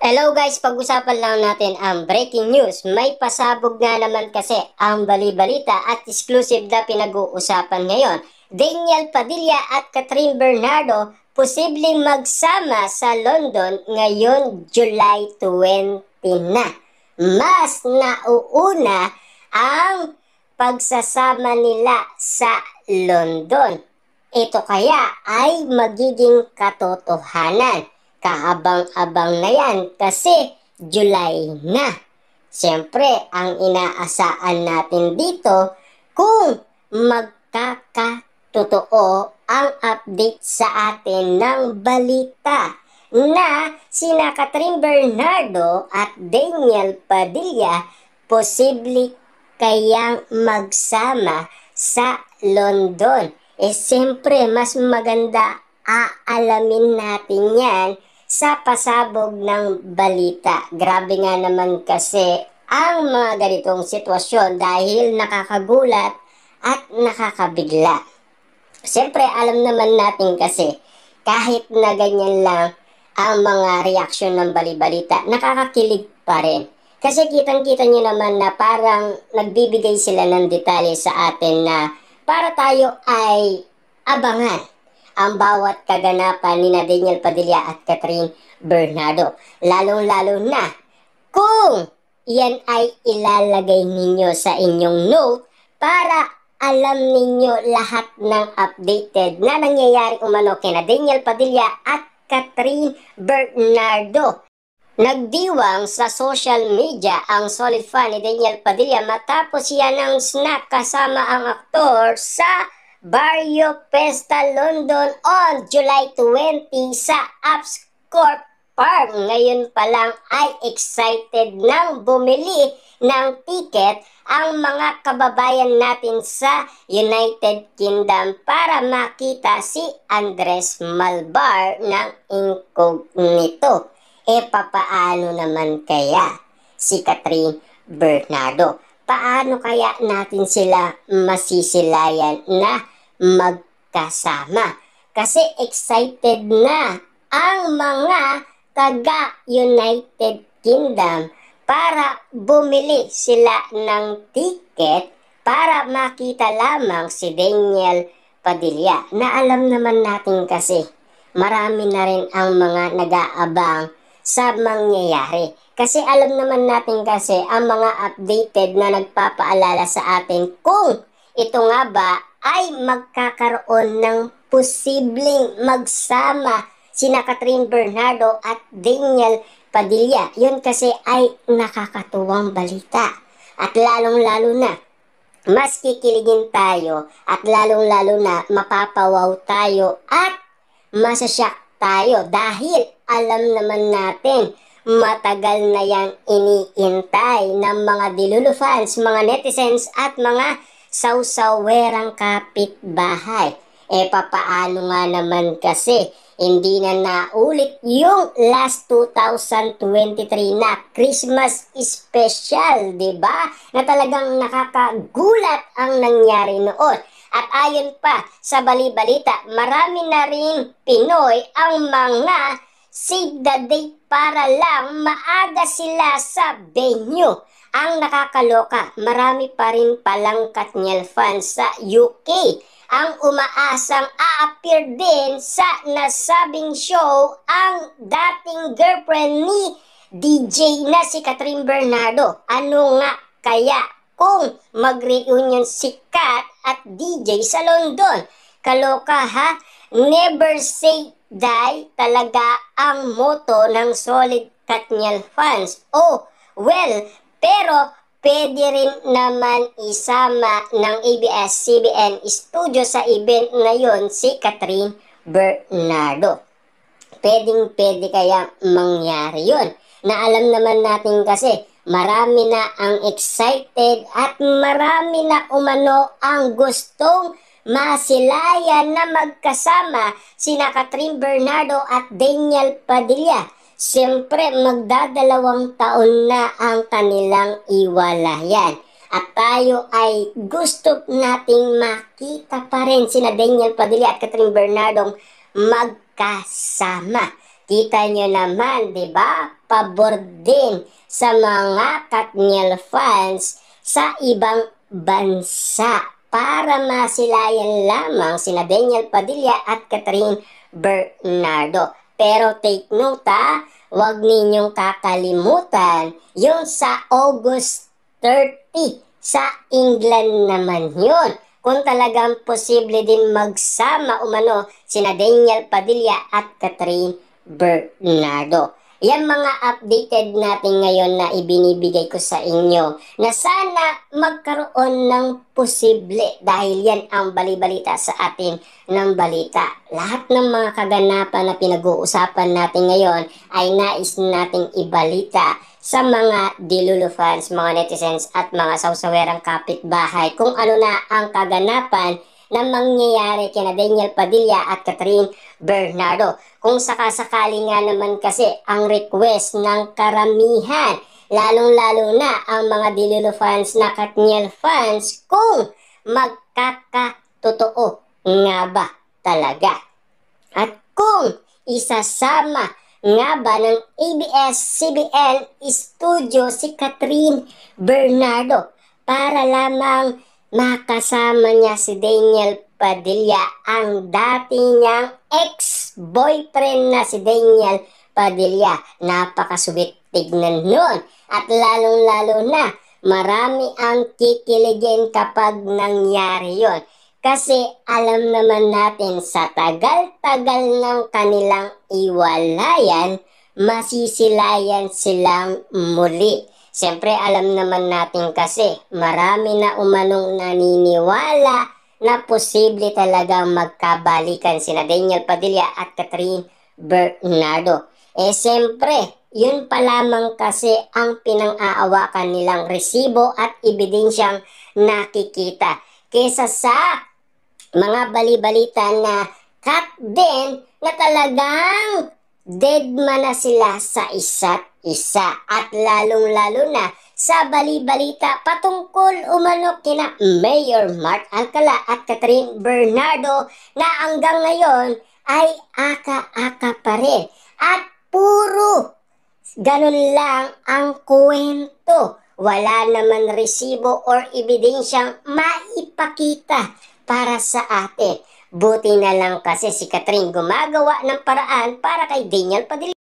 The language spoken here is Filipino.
Hello guys, pag-usapan lang natin ang breaking news. May pasabog nga naman kasi ang bali-balita at exclusive na pinag-uusapan ngayon. Daniel Padilla at Catherine Bernardo posibleng magsama sa London ngayon July 20 na. Mas nauuna ang pagsasama nila sa London. Ito kaya ay magiging katotohanan. Kaabang-abang na yan kasi July na. Siyempre, ang inaasaan natin dito kung magkakatotoo ang update sa atin ng balita na sina Catherine Bernardo at Daniel Padilla posible kayang magsama sa London. Siyempre, mas maganda aalamin natin yan sa pasabog ng balita. Grabe nga naman kasi ang mga ganitong sitwasyon dahil nakakagulat at nakakabigla. Siyempre, alam naman natin kasi kahit na ganyan lang ang mga reaksyon ng balibalita, nakakakilig pa rin. Kasi kitang-kita nyo naman na parang nagbibigay sila ng detalye sa atin na para tayo ay abangan ang bawat kaganapan ni Daniel Padilla at Catherine Bernardo. Lalong-lalo na kung yan ay ilalagay ninyo sa inyong note para alam ninyo lahat ng updated na nangyayari umano kina Daniel Padilla at Catherine Bernardo. Nagdiwang sa social media ang solid fan ni Daniel Padilla matapos i-announce na kasama ang aktor sa Barrio Festa London on July 20 sa Upscorp Park. Ngayon pa lang ay excited nang bumili ng ticket ang mga kababayan natin sa United Kingdom para makita si Andres Malvar ng incognito. Papaano naman kaya si Catherine Bernardo? Paano kaya natin sila masisilayan na magkasama? Kasi excited na ang mga taga-United Kingdom para bumili sila ng ticket para makita lamang si Daniel Padilla. Na alam naman natin kasi marami na rin ang mga nag-aabang sa mangyayari. Kasi alam naman natin kasi ang mga updated na nagpapaalala sa atin kung ito nga ba ay magkakaroon ng posibleng magsama sina Catherine Bernardo at Daniel Padilla. Yun kasi ay nakakatuwang balita. At lalong-lalo na mas kikiligin tayo at lalong-lalo na mapapawaw tayo at masasyak tayo dahil alam naman natin matagal na yang iniintay ng mga Dilulu fans, mga netizens at mga sausawerang kapitbahay. Papaano nga naman kasi hindi na naulit yung last 2023 na Christmas special, di ba? Na talagang nakakagulat ang nangyari noon. At ayon pa sa bali-balita, marami na rin Pinoy ang mga save the date para lang maaga sila sa venue. Ang nakakaloka, marami pa rin palang Katniel fans sa UK ang umaasang a-appear din sa nasabing show ang dating girlfriend ni DJ na si Catherine Bernardo. Ano nga kaya kung mag-reunion si Kat at DJ sa London? Kaloka ha? Never say die talaga ang motto ng solid Katniel fans. Oh, well, pero pwede rin naman isama ng ABS-CBN Studio sa event na yon si Catherine Bernardo. Pwedeng-pwede kaya mangyari yun? Na alam naman natin kasi marami na ang excited at marami na umano ang gustong masilayan na magkasama sina Catherine Bernardo at Daniel Padilla. Siyempre, magdadalawang taon na ang kanilang iwalayan. At tayo ay gusto nating makita pa rin sina Daniel Padilla at Catherine Bernardo magkasama. Kita nyo naman, di ba? pabor din sa mga Katniel fans sa ibang bansa para masilayan lamang sina Daniel Padilla at Catherine Bernardo. Pero take note huwag ninyong kakalimutan yung sa August 30 sa England naman yun. Kung talagang posible din magsama umano sina Daniel Padilla at Catherine Bernardo. Yan mga updated natin ngayon na ibinibigay ko sa inyo na sana magkaroon ng posible dahil yan ang balibalita sa atin ng balita. Lahat ng mga kaganapan na pinag-uusapan natin ngayon ay nais nating ibalita sa mga Dilulu fans, mga netizens at mga sawsawerang kapitbahay kung ano na ang kaganapan na mangyayari kina Daniel Padilla at Catherine Bernardo. Kung sakasakali nga naman kasi ang request ng karamihan, lalong-lalo na ang mga Dilulu fans na Katniel fans, kung magkakatotoo nga ba talaga. At kung isasama nga ba ng ABS-CBN Studio si Catherine Bernardo para lamang makasama niya si Daniel Padilla, ang dati niyang ex-boyfriend na si Daniel Padilla. Napakasubit tignan nun. At lalong-lalo na, marami ang kikiligin kapag nangyari yon. Kasi alam naman natin sa tagal-tagal ng kanilang iwalayan, masisilayan silang muli. Siyempre alam naman natin kasi marami na umanong naniniwala na posible talagang magkabalikan sina Daniel Padilla at Catherine Bernardo. Siyempre, yun pa lamang kasi ang pinang-aawakan nilang resibo at ebidensyang nakikita. Kesa sa mga balibalita na cut din na talagang deadma na sila sa isa't isa. At lalong-lalo na sa balibalita patungkol umano kina Mayor Mark Alcala at Catherine Bernardo na hanggang ngayon ay aka-aka pa rin. At puro ganun lang ang kwento. Wala naman resibo or ebidensyang maipakita para sa atin. Buti na lang kasi si Catherine gumagawa ng paraan para kay Daniel Padilla.